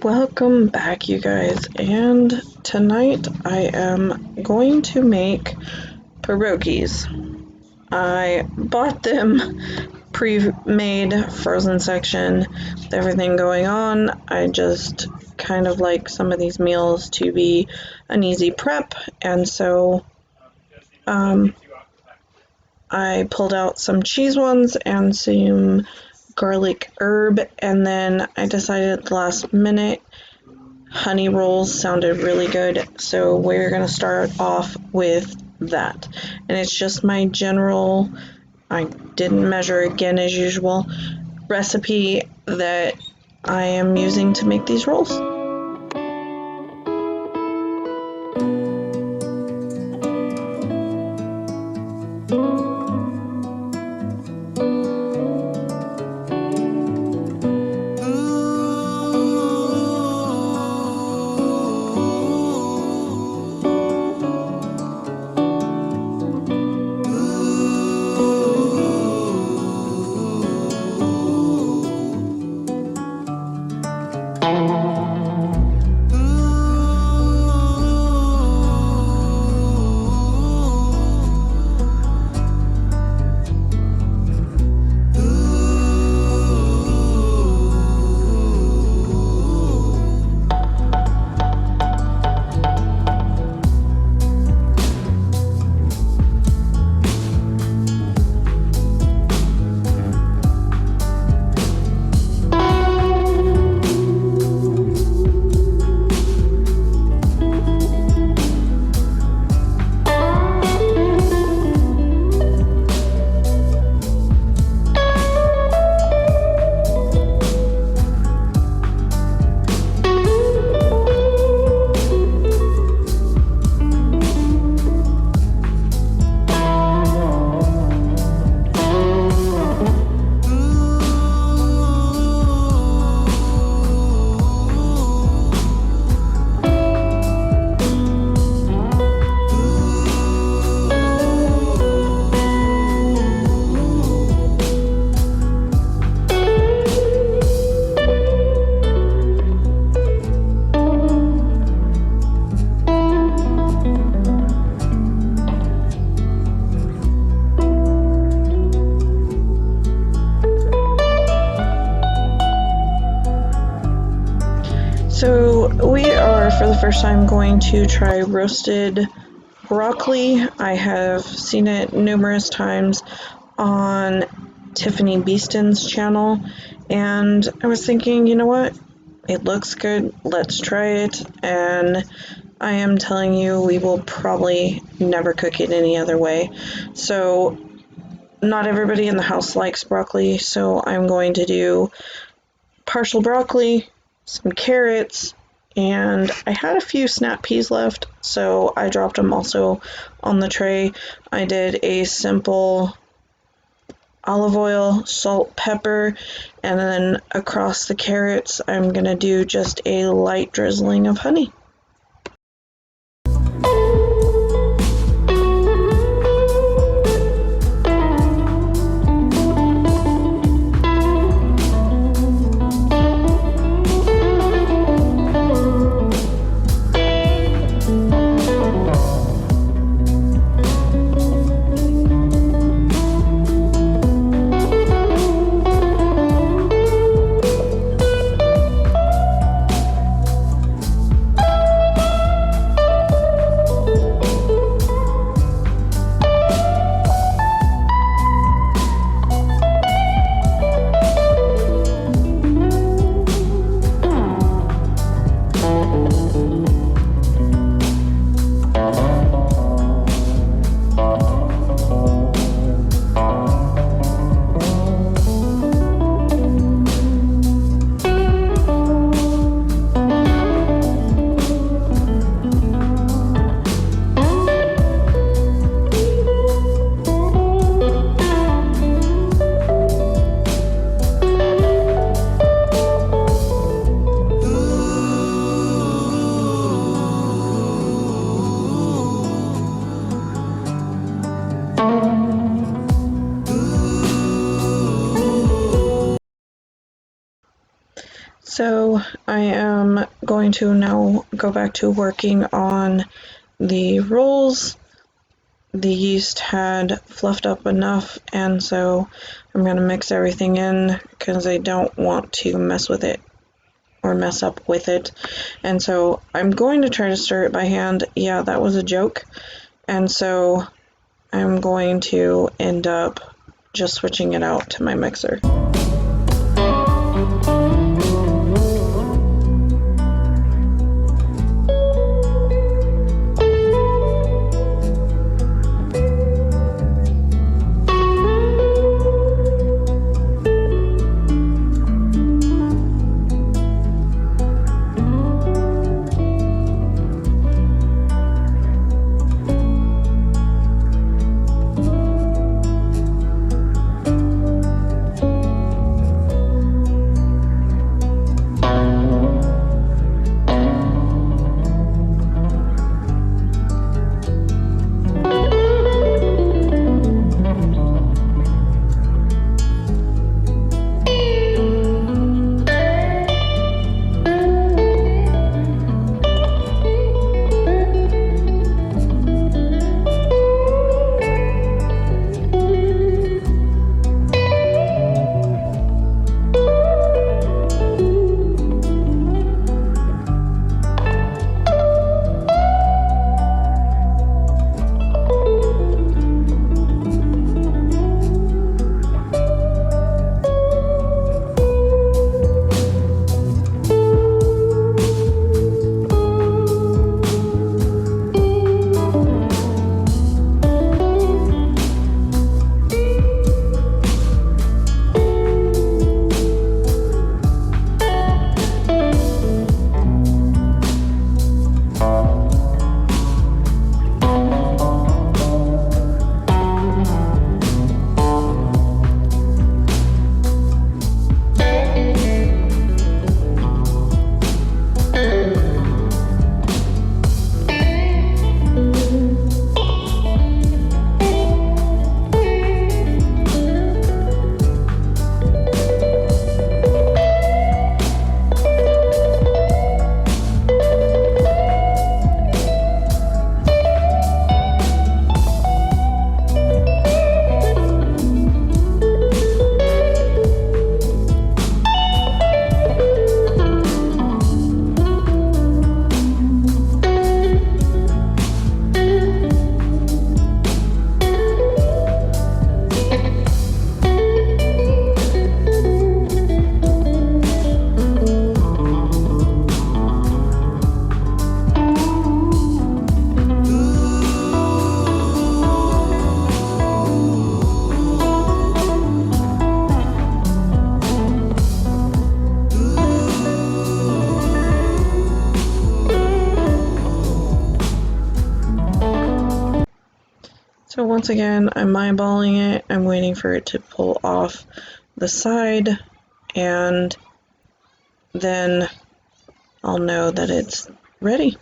Welcome back, you guys, and tonight I am going to make pierogies. I bought them pre-made, frozen section, with everything going on. I just kind of like some of these meals to be an easy prep, and so I pulled out some cheese ones and some garlic herb, and then I decided at the last minute honey rolls sounded really good, so we're gonna start off with that. And it's just my general, I didn't measure again as usual, recipe that I am using to make these rolls. So we are, for the first time, going to try roasted broccoli. I have seen it numerous times on Tiffany Beeston's channel, and I was thinking, you know what? It looks good, let's try it, and I am telling you, we will probably never cook it any other way. So not everybody in the house likes broccoli, so I'm going to do partial broccoli, some carrots, and I had a few snap peas left, so I dropped them also on the tray. I did a simple olive oil, salt, pepper, and then across the carrots I'm gonna do just a light drizzling of honey. So I am going to now go back to working on the rolls. The yeast had fluffed up enough, and so I'm going to mix everything in because I don't want to mess with it or mess up with it. And so I'm going to try to stir it by hand. Yeah, that was a joke. And so I'm going to end up just switching it out to my mixer. So once again, I'm eyeballing it. I'm waiting for it to pull off the side, and then I'll know that it's ready.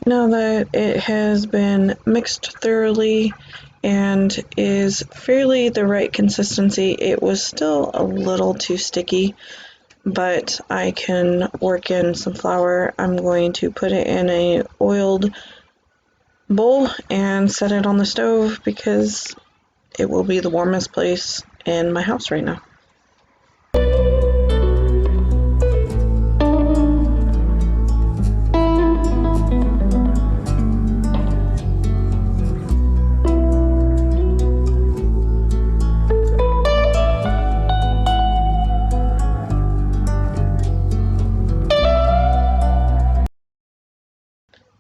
Now that it has been mixed thoroughly and is fairly the right consistency, it was still a little too sticky, but I can work in some flour. I'm going to put it in a oiled bowl and set it on the stove because it will be the warmest place in my house right now.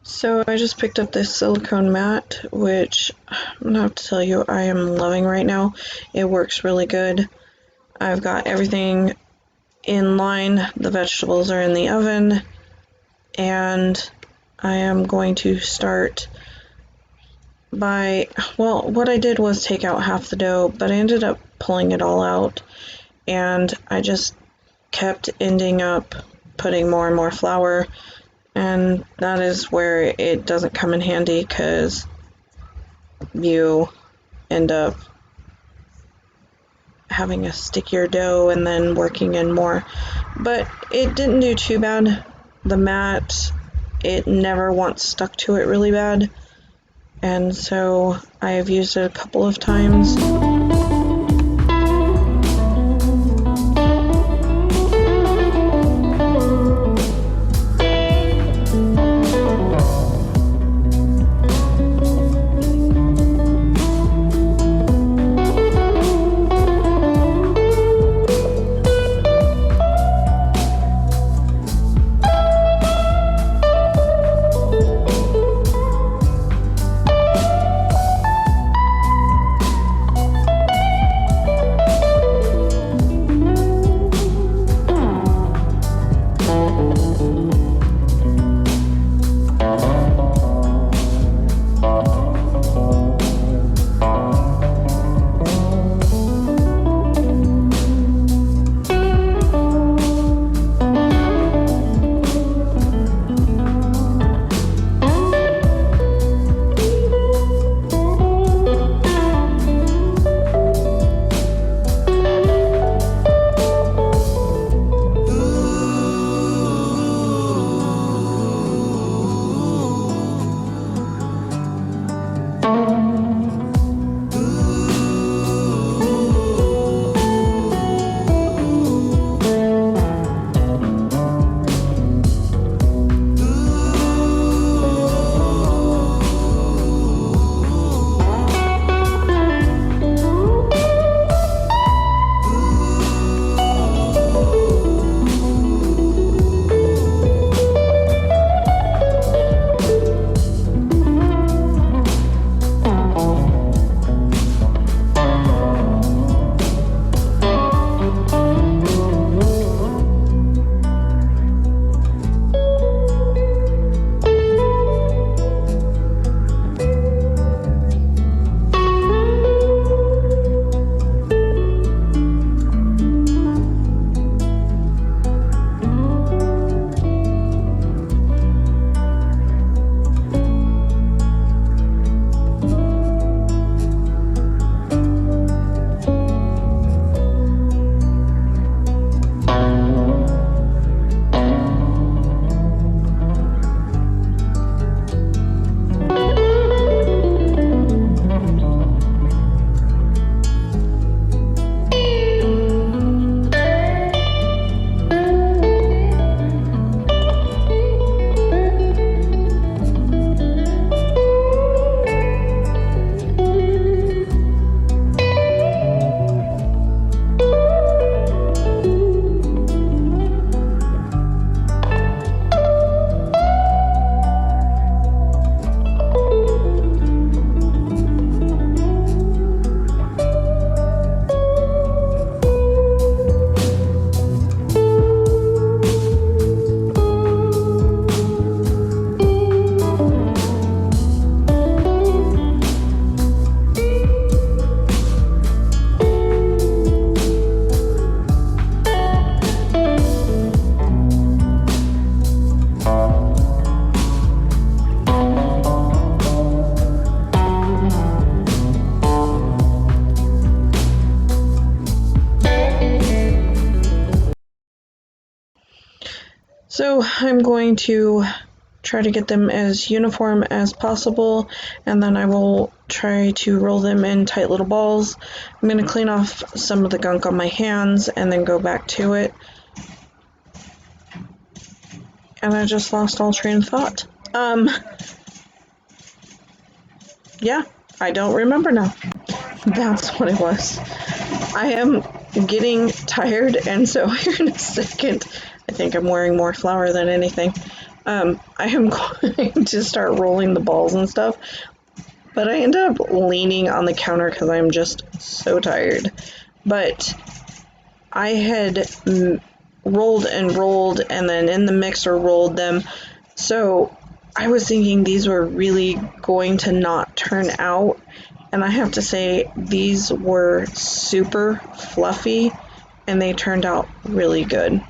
So I just picked up this silicone mat, which I'm gonna have to tell you I am loving right now. It works really good. I've got everything in line, the vegetables are in the oven, and I am going to start by, well, what I did was take out half the dough, but I ended up pulling it all out, and I just kept ending up putting more and more flour, and that is where it doesn't come in handy because you end up having a stickier dough and then working in more. But it didn't do too bad. The mat, it never once stuck to it really bad, and so I have used it a couple of times. So I'm going to try to get them as uniform as possible, and then I will try to roll them in tight little balls. I'm going to clean off some of the gunk on my hands and then go back to it. And I just lost all train of thought. Yeah, I don't remember now. That's what it was. I am getting tired, and so here in a second, I think I'm wearing more flour than anything. I am going to start rolling the balls and stuff, but I end up leaning on the counter because I'm just so tired. But I had rolled and rolled, and then in the mixer rolled them, so I was thinking these were really going to not turn out, and I have to say these were super fluffy and they turned out really good.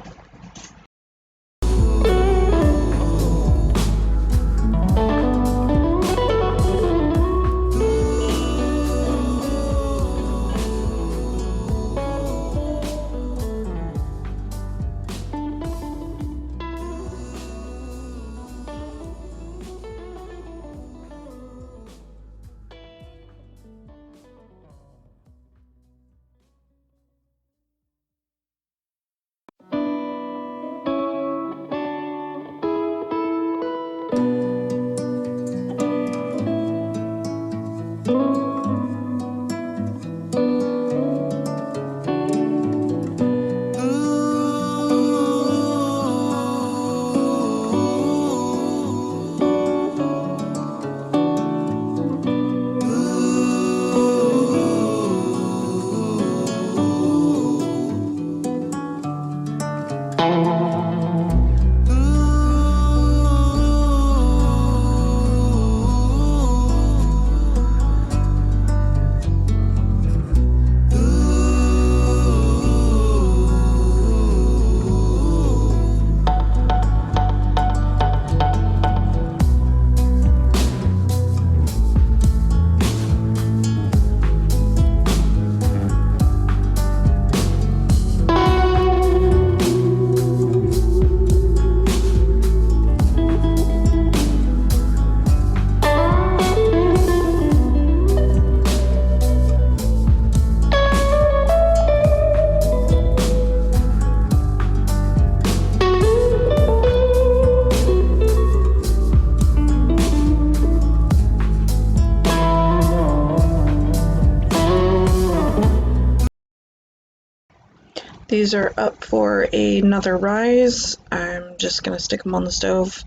These are up for another rise. I'm just gonna stick them on the stove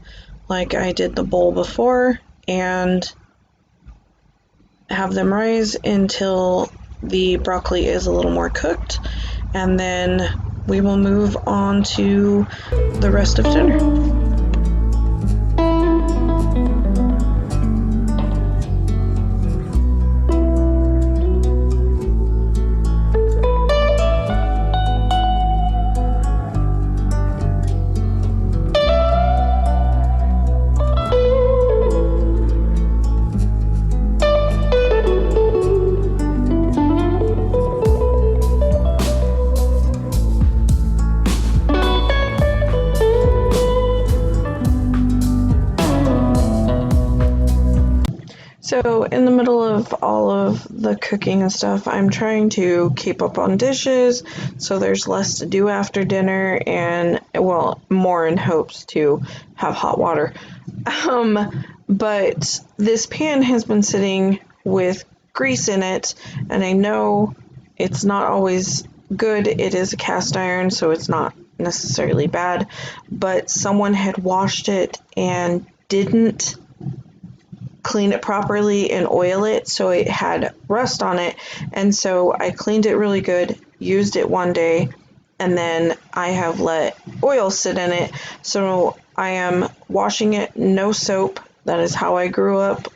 like I did the bowl before and have them rise until the broccoli is a little more cooked, and then we will move on to the rest of dinner. So in the middle of all of the cooking and stuff, I'm trying to keep up on dishes so there's less to do after dinner, and well, more in hopes to have hot water. But this pan has been sitting with grease in it, and I know it's not always good. It is a cast iron, so it's not necessarily bad, but someone had washed it and didn't clean it properly and oil it, so it had rust on it. And so I cleaned it really good, used it one day, and then I have let oil sit in it. So I am washing it, no soap. That is how I grew up.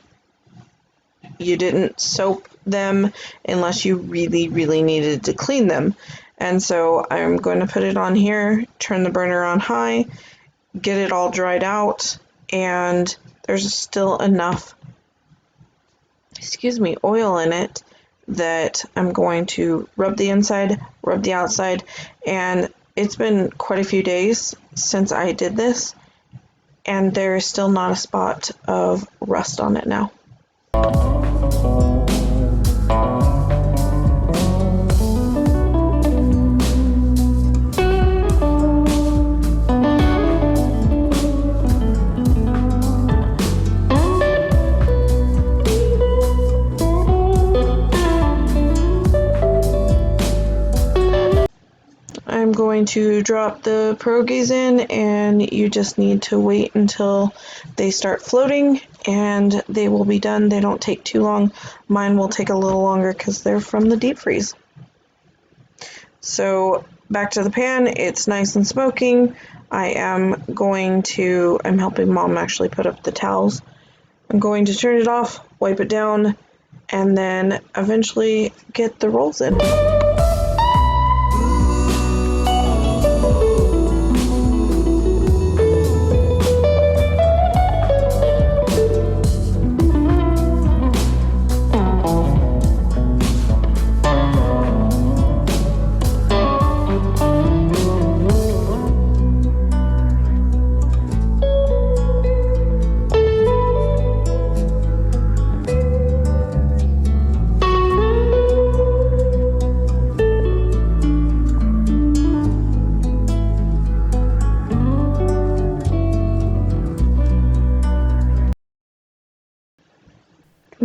You didn't soap them unless you really, really needed to clean them. And so I'm going to put it on here, turn the burner on high, get it all dried out, and there's still enough, oil in it that I'm going to rub the inside, rub the outside, and it's been quite a few days since I did this, and there is still not a spot of rust on it now. I'm going to drop the Progries in, and you just need to wait until they start floating, and they will be done. They don't take too long. Mine will take a little longer because they're from the deep freeze. So back to the pan, it's nice and smoking. I'm helping Mom actually put up the towels. I'm going to turn it off, wipe it down, and then eventually get the rolls in.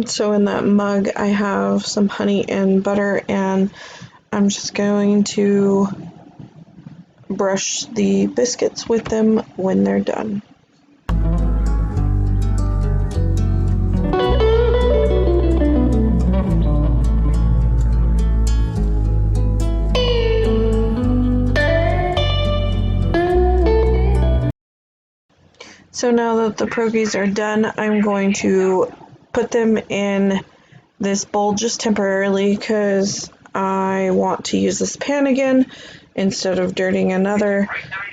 So in that mug, I have some honey and butter, and I'm just going to brush the biscuits with them when they're done. So now that the Progries are done, I'm going to put them in this bowl just temporarily because I want to use this pan again instead of dirtying another,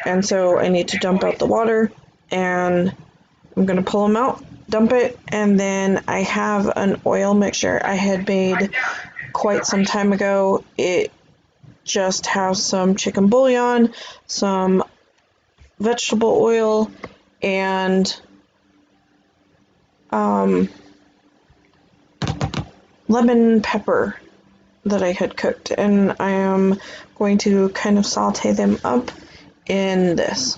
and so I need to dump out the water, and I'm going to pull them out, dump it, and then I have an oil mixture I had made quite some time ago. It just has some chicken bouillon, some vegetable oil, and lemon pepper that I had cooked, and I am going to kind of saute them up in this.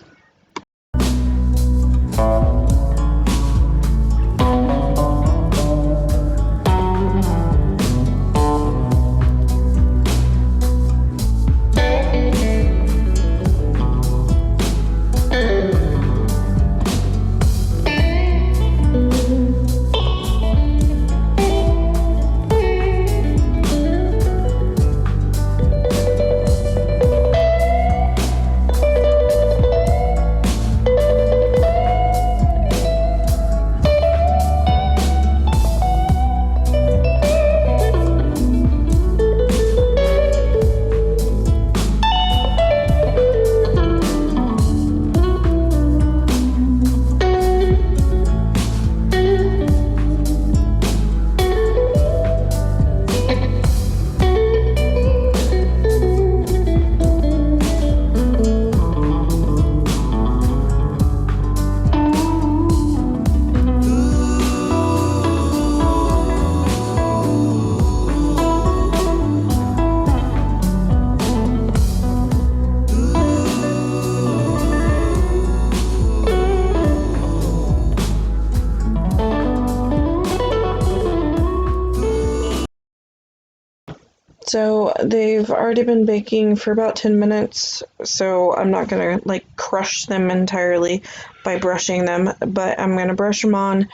So they've already been baking for about 10 minutes, so I'm not gonna like crush them entirely by brushing them, but I'm gonna brush them on,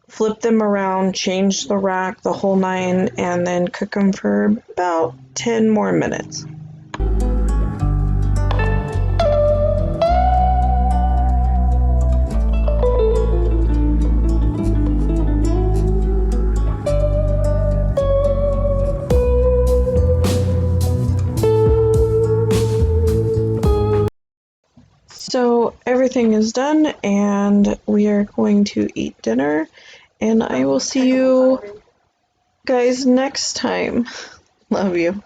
flip them around, change the rack, the whole nine, and then cook them for about 10 more minutes. So everything is done, and we are going to eat dinner, and I will see you guys next time. Love you.